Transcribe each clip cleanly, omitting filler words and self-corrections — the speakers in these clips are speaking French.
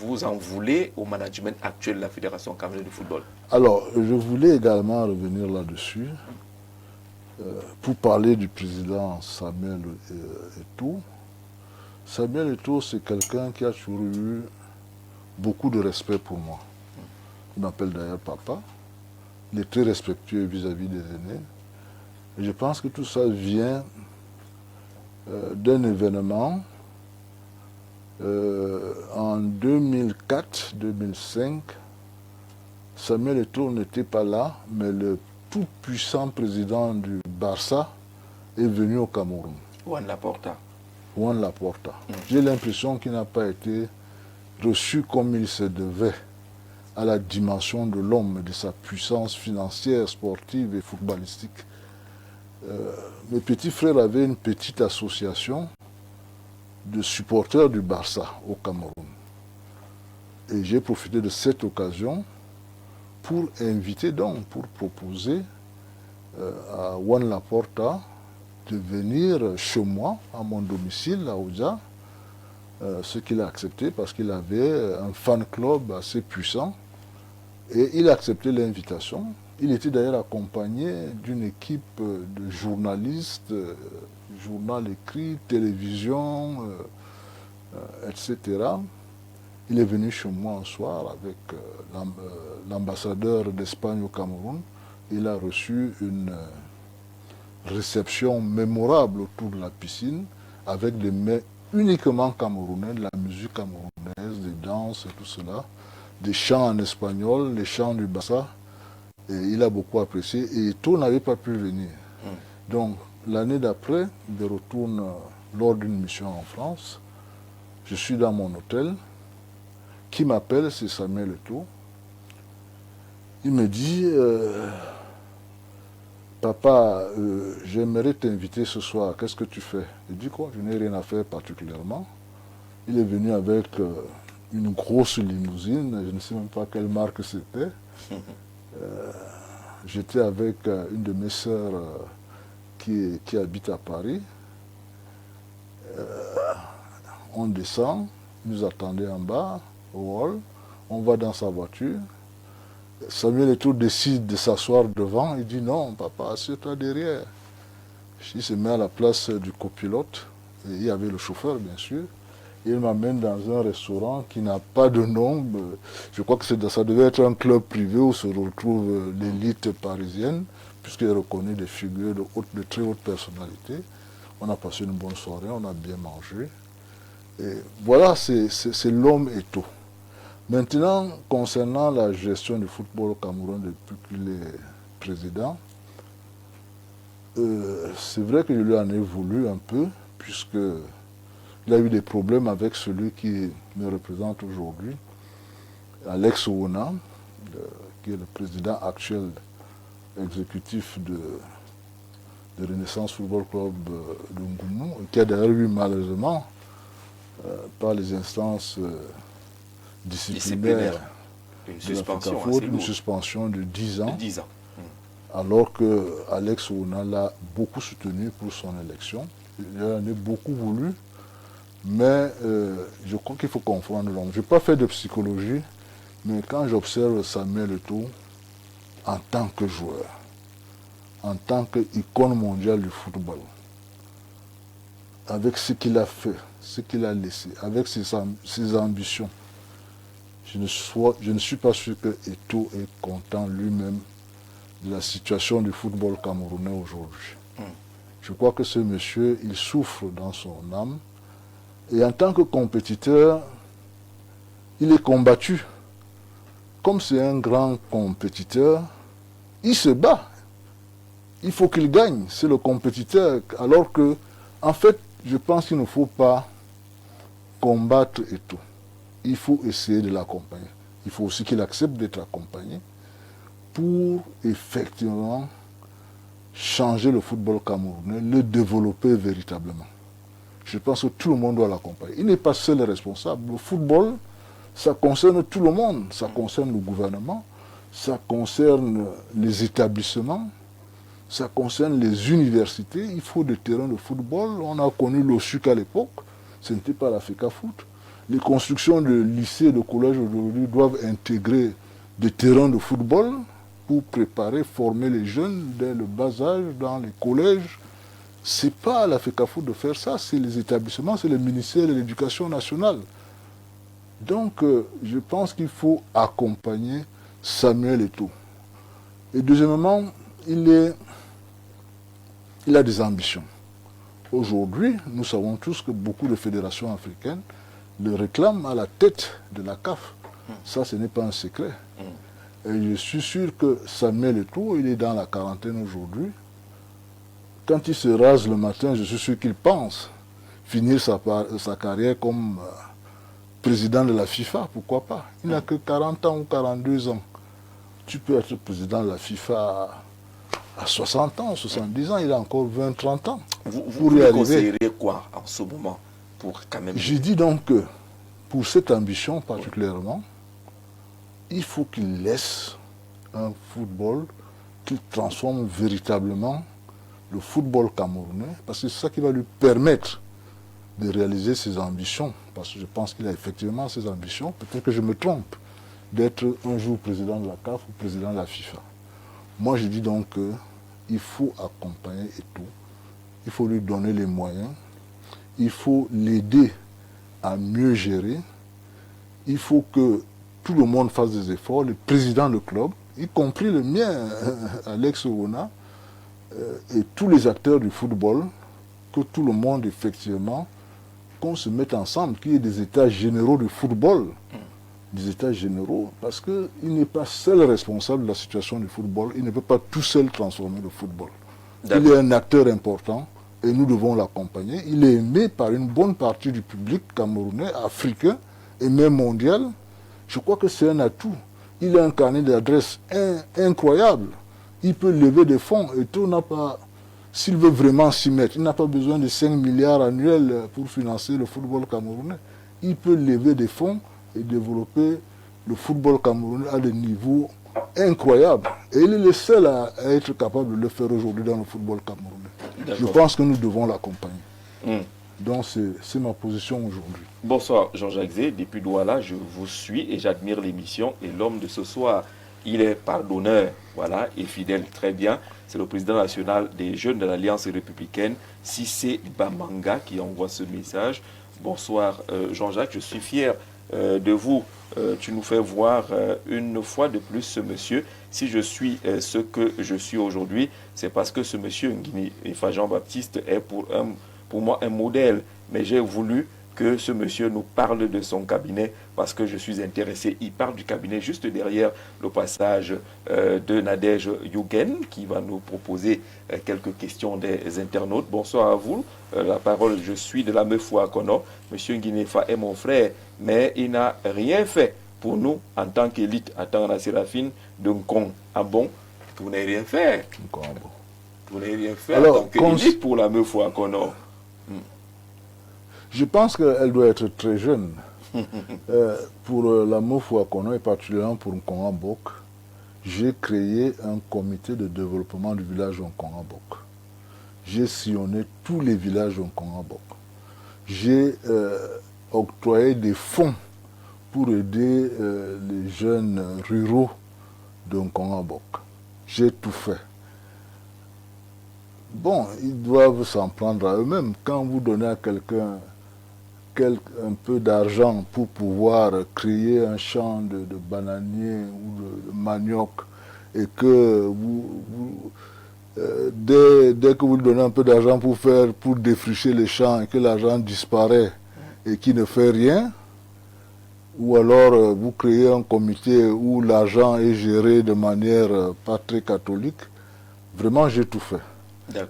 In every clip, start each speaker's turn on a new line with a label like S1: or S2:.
S1: vous en voulez au management actuel de la Fédération camerounaise de football?
S2: Alors, je voulais également revenir là-dessus pour parler du président Samuel Eto'o. Samuel Eto'o, c'est quelqu'un qui a toujours eu beaucoup de respect pour moi. Il m'appelle d'ailleurs papa. Il est très respectueux vis-à-vis des aînés. Et je pense que tout ça vient d'un événement en 2004-2005. Samuel Eto'o n'était pas là, mais le tout puissant président du Barça est venu au Cameroun.
S1: Juan Laporta.
S2: Juan Laporta. J'ai l'impression qu'il n'a pas été reçu comme il se devait à la dimension de l'homme, de sa puissance financière, sportive et footballistique. Mes petits frères avaient une petite association de supporters du Barça au Cameroun. Et j'ai profité de cette occasion pour inviter donc, pour proposer à Juan Laporta de venir chez moi, à mon domicile, à Oujda, ce qu'il a accepté parce qu'il avait un fan club assez puissant. Et il a accepté l'invitation. Il était d'ailleurs accompagné d'une équipe de journalistes, journal écrit, télévision, etc. Il est venu chez moi un soir avec l'ambassadeur d'Espagne au Cameroun. Il a reçu une réception mémorable autour de la piscine avec des mets uniquement camerounais, de la musique camerounaise, des danses et tout cela, des chants en espagnol, les chants du Barça. Et il a beaucoup apprécié et Eto'o n'avait pas pu venir. Donc l'année d'après, il retourne lors d'une mission en France. Je suis dans mon hôtel. Qui m'appelle, c'est Samuel Eto'o. Il me dit, papa, j'aimerais t'inviter ce soir, qu'est-ce que tu fais? Je dis quoi? Je n'ai rien à faire particulièrement. Il est venu avec une grosse limousine, je ne sais même pas quelle marque c'était. J'étais avec une de mes sœurs qui habite à Paris. On descend, il nous attendait en bas, au hall, on va dans sa voiture. Samuel Eto'o décide de s'asseoir devant, il dit non, papa, assieds-toi derrière. Il se met à la place du copilote, et il y avait le chauffeur bien sûr. Il m'amène dans un restaurant qui n'a pas de nom. Je crois que ça devait être un club privé où se retrouve l'élite parisienne, puisqu'il reconnaît des figures de très haute personnalité. On a passé une bonne soirée, on a bien mangé. Et voilà, c'est l'homme Eto'o. Maintenant, concernant la gestion du football au Cameroun depuis qu'il est président, c'est vrai que je lui en ai voulu un peu, puisque il a eu des problèmes avec celui qui me représente aujourd'hui, Alex Ouona, qui est le président actuel exécutif de Renaissance Football Club de Ngoumou, qui a d'ailleurs eu malheureusement, par les instances disciplinaires
S1: une
S2: suspension de 10 ans.
S1: De 10 ans.
S2: Alors que Alex Ouona l'a beaucoup soutenu pour son élection. Il en a beaucoup voulu. Mais je crois qu'il faut confondre l'homme. Je n'ai pas fait de psychologie, mais quand j'observe Samuel Eto'o en tant que joueur, en tant qu'icône mondiale du football, avec ce qu'il a fait, ce qu'il a laissé, avec ses ambitions, je ne suis pas sûr que Eto'o est content lui-même de la situation du football camerounais aujourd'hui. Je crois que ce monsieur, il souffre dans son âme. Et en tant que compétiteur, il est combattu. Comme c'est un grand compétiteur, il se bat. Il faut qu'il gagne. C'est le compétiteur. Alors que, en fait, je pense qu'il ne faut pas combattre Eto'o. Il faut essayer de l'accompagner. Il faut aussi qu'il accepte d'être accompagné pour effectivement changer le football camerounais, le développer véritablement. Je pense que tout le monde doit l'accompagner. Il n'est pas seul responsable. Le football, ça concerne tout le monde. Ça concerne le gouvernement, ça concerne les établissements, ça concerne les universités. Il faut des terrains de football. On a connu l'OSUC à l'époque. Ce n'était pas l'Africa Foot. Les constructions de lycées et de collèges aujourd'hui doivent intégrer des terrains de football pour préparer, former les jeunes dès le bas âge dans les collèges. Ce n'est pas la FECAFOOT de faire ça, c'est les établissements, c'est le ministère de l'Éducation nationale. Donc, je pense qu'il faut accompagner Samuel Eto'o. Et deuxièmement, il a des ambitions. Aujourd'hui, nous savons tous que beaucoup de fédérations africaines le réclament à la tête de la CAF. Ça, ce n'est pas un secret. Et je suis sûr que Samuel Eto'o, il est dans la quarantaine aujourd'hui. Quand il se rase le matin, je suis sûr qu'il pense finir sa carrière comme président de la FIFA, pourquoi pas. Il n'a que 40 ans ou 42 ans. Tu peux être président de la FIFA à 60 ans, 70 ans, il a encore 20-30 ans.
S1: Vous lui conseilleriez quoi en ce moment pour quand même...
S2: J'ai dit donc que pour cette ambition particulièrement, il faut qu'il laisse un football qui transforme véritablement le football camerounais, parce que c'est ça qui va lui permettre de réaliser ses ambitions, parce que je pense qu'il a effectivement ses ambitions, peut-être que je me trompe, d'être un jour président de la CAF ou président de la FIFA. Moi, je dis donc qu'il faut accompagner Eto'o, il faut lui donner les moyens, il faut l'aider à mieux gérer, il faut que tout le monde fasse des efforts, les présidents de club, y compris le mien, Alex Owona, et tous les acteurs du football, que tout le monde, effectivement, qu'on se mette ensemble, qu'il y ait des états généraux du football, des états généraux, parce qu'il n'est pas seul responsable de la situation du football, il ne peut pas tout seul transformer le football. Il est un acteur important et nous devons l'accompagner. Il est aimé par une bonne partie du public camerounais, africain et même mondial. Je crois que c'est un atout. Il a un carnet d'adresses incroyable. Il peut lever des fonds et tout n'a pas... S'il veut vraiment s'y mettre, il n'a pas besoin de 5 milliards annuels pour financer le football camerounais. Il peut lever des fonds et développer le football camerounais à des niveaux incroyables. Et il est le seul à être capable de le faire aujourd'hui dans le football camerounais. Je pense que nous devons l'accompagner. Donc c'est ma position aujourd'hui.
S1: Bonsoir Jean-Jacques Zé, depuis Douala, je vous suis et j'admire l'émission. Et l'homme de ce soir, il est pardonneur, voilà, et fidèle, très bien. C'est le président national des jeunes de l'Alliance républicaine, Cissé Bamanga, qui envoie ce message. Bonsoir Jean-Jacques, je suis fier de vous. Tu nous fais voir une fois de plus ce monsieur. Si je suis ce que je suis aujourd'hui, c'est parce que ce monsieur Nguini Ifa Jean-Baptiste est pour moi un modèle. Mais j'ai voulu que ce monsieur nous parle de son cabinet parce que je suis intéressé. Il parle du cabinet juste derrière le passage de Nadège Yougen qui va nous proposer quelques questions des internautes. Bonsoir à vous. La parole, je suis de la Mefoua Kono. Monsieur Nguinefa est mon frère, mais il n'a rien fait pour nous en tant qu'élite, en tant que Séraphine de Nkong. Ah bon? Vous n'avez rien fait. Vous n'avez rien fait en tant qu'élite pour la Mefoua Kono.
S2: Je pense qu'elle doit être très jeune. Pour la Mefoua Kono et particulièrement pour Nkongabok, j'ai créé un comité de développement du village de Nkongabok. J'ai sillonné tous les villages de Nkongabok. J'ai octroyé des fonds pour aider les jeunes ruraux de Nkongabok. J'ai tout fait. Bon, ils doivent s'en prendre à eux-mêmes. Quand vous donnez à quelqu'un un peu d'argent pour pouvoir créer un champ de bananiers ou de manioc et que dès que vous lui donnez un peu d'argent pour défricher les champs et que l'argent disparaît et qu'il ne fait rien, ou alors vous créez un comité où l'argent est géré de manière pas très catholique, vraiment j'ai tout fait.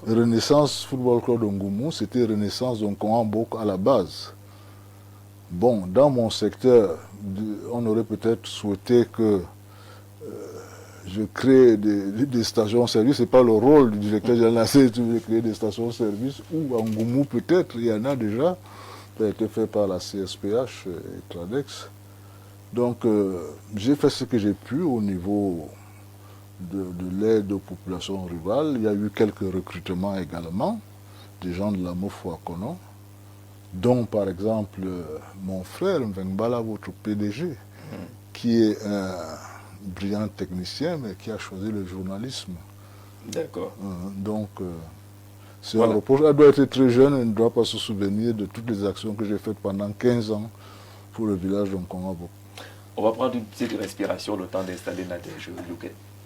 S2: Renaissance Football Club de Ngoumou, c'était Renaissance de Nkongabok à la base. Bon, dans mon secteur, on aurait peut-être souhaité que je crée des stations-service. Ce n'est pas le rôle du directeur général de créer des stations-service, ou en Ngoumou peut-être, il y en a déjà. Ça a été fait par la CSPH et Tradex. Donc, j'ai fait ce que j'ai pu au niveau de l'aide aux populations rurales. Il y a eu quelques recrutements également, des gens de la Mefoua Kono. dont par exemple mon frère Mvengbala, votre PDG, qui est un brillant technicien, mais qui a choisi le journalisme.
S1: D'accord.
S2: Donc, c'est
S1: Voilà.
S2: un reproche. Elle doit être très jeune, elle ne doit pas se souvenir de toutes les actions que j'ai faites pendant 15 ans pour le village d'Onkongabo.
S1: On va prendre une petite respiration, le temps d'installer Nadège Youquet.